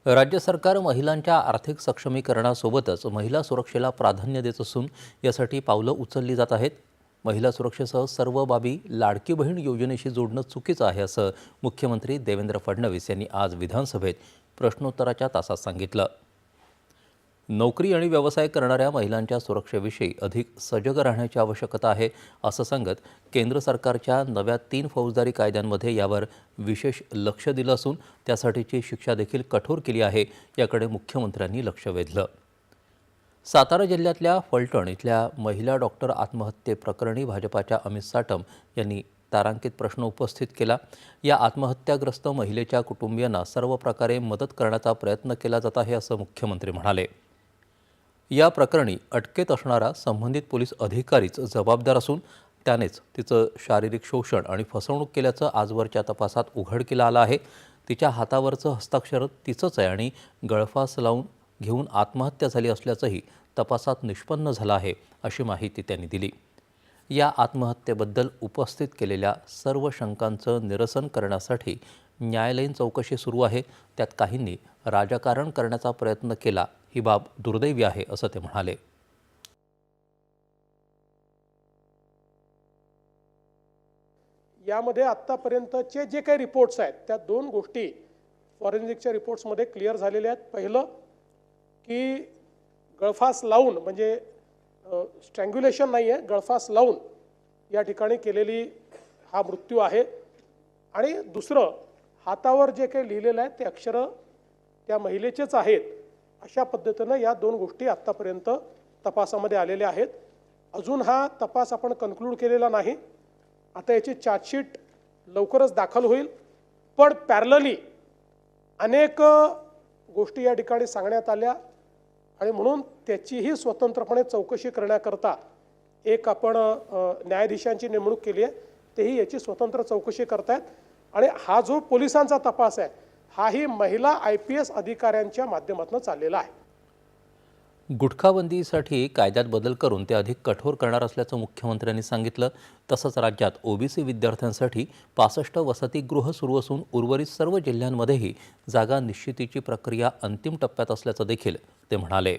राज्य सरकार महिलांच्या आर्थिक सक्षमीकरणासोबतच महिला सुरक्षेला प्राधान्य देत असून यासाठी पावलं उचलली जात आहेत। महिला सुरक्षेसह सर्व बाबी लाडकी बहीण योजनेशी जोडणं चुकीचं आहे असं मुख्यमंत्री देवेंद्र फडणवीस यांनी आज विधानसभेत प्रश्नोत्तराच्या तासात सांगितलं। नोकरी आणि व्यवसाय करणाऱ्या महिलांच्या सुरक्षेविषयी अधिक सजग राहण्याची आवश्यकता आहे असं सांगत केंद्र सरकारच्या नव्या 3 फौजदारी कायद्यांमध्ये यावर विशेष लक्ष दिलं असून त्यासाठीची शिक्षा देखील कठोर केली आहे याकडे मुख्यमंत्र्यांनी लक्ष वेधलं। सातारा जिल्ह्यातल्या फलटण इथल्या महिला डॉक्टर आत्महत्येप्रकरणी भाजपाच्या अमित साटम यांनी तारांकित प्रश्न उपस्थित केला। या आत्महत्याग्रस्त महिलेच्या कुटुंबियांना सर्व प्रकारे मदत करण्याचा प्रयत्न केला जात आहे असं मुख्यमंत्री म्हणाले। या प्रकरणी अटकेत असणारा संबंधित पोलीस अधिकारीच जबाबदार असून त्यानेच तिचं शारीरिक शोषण आणि फसवणूक केल्याचं आजवरच्या तपासात उघडकीला आलं आहे। तिच्या हातावरचं हस्ताक्षर तिचंच आहे आणि गळफास लावून घेऊन आत्महत्या झाली असल्याचंही तपासात निष्पन्न झालं आहे अशी माहिती त्यांनी दिली। या आत्महत्येबद्दल उपस्थित केलेल्या सर्व शंकांचं निरसन करण्यासाठी न्यायालयीन चौकशी सुरू आहे। त्यात काहींनी राजकारण करण्याचा प्रयत्न केला, ही बाब दुर्दैवी आहे असं ते म्हणाले। यामध्ये आत्तापर्यंतचे जे काही रिपोर्ट्स आहेत त्या 2 गोष्टी फॉरेन्सिकच्या रिपोर्ट्समध्ये क्लिअर झालेल्या आहेत। पहिलं की गळफास लावून म्हणजे स्ट्रँग्युलेशन नाही आहे, गळफास लावून या ठिकाणी केलेली हा मृत्यू आहे। आणि दुसरं हातावर जे काही लिहिलेलं आहे ते अक्षरं त्या महिलेचेच आहेत अशा पद्धतीनं या 2 गोष्टी आत्तापर्यंत तपासामध्ये आलेल्या आहेत। अजून हा तपास आपण कन्क्लूड केलेला नाही। आता याची चार्जशीट लवकरच दाखल होईल, पण पॅरलली अनेक गोष्टी या ठिकाणी सांगण्यात आल्या आणि म्हणून त्याचीही स्वतंत्रपणे चौकशी करण्याकरता एक आपण न्यायाधीशांची नेमणूक केली आहे। तेही याची स्वतंत्र चौकशी करतायत आणि हा जो पोलिसांचा तपास आहे हाही महिला IPS अधिकाऱ्यांच्या माध्यमातून चाललेला आहे। गुटखाबंदीसाठी कायद्यात बदल करून ते अधिक कठोर करणार असल्याचं मुख्यमंत्र्यांनी सांगितलं। तसंच राज्यात OBC विद्यार्थ्यांसाठी 65 वसतिगृह सुरू असून उर्वरित सर्व जिल्ह्यांमध्येही जागा निश्चितीची प्रक्रिया अंतिम टप्प्यात असल्याचं देखील ते म्हणाले।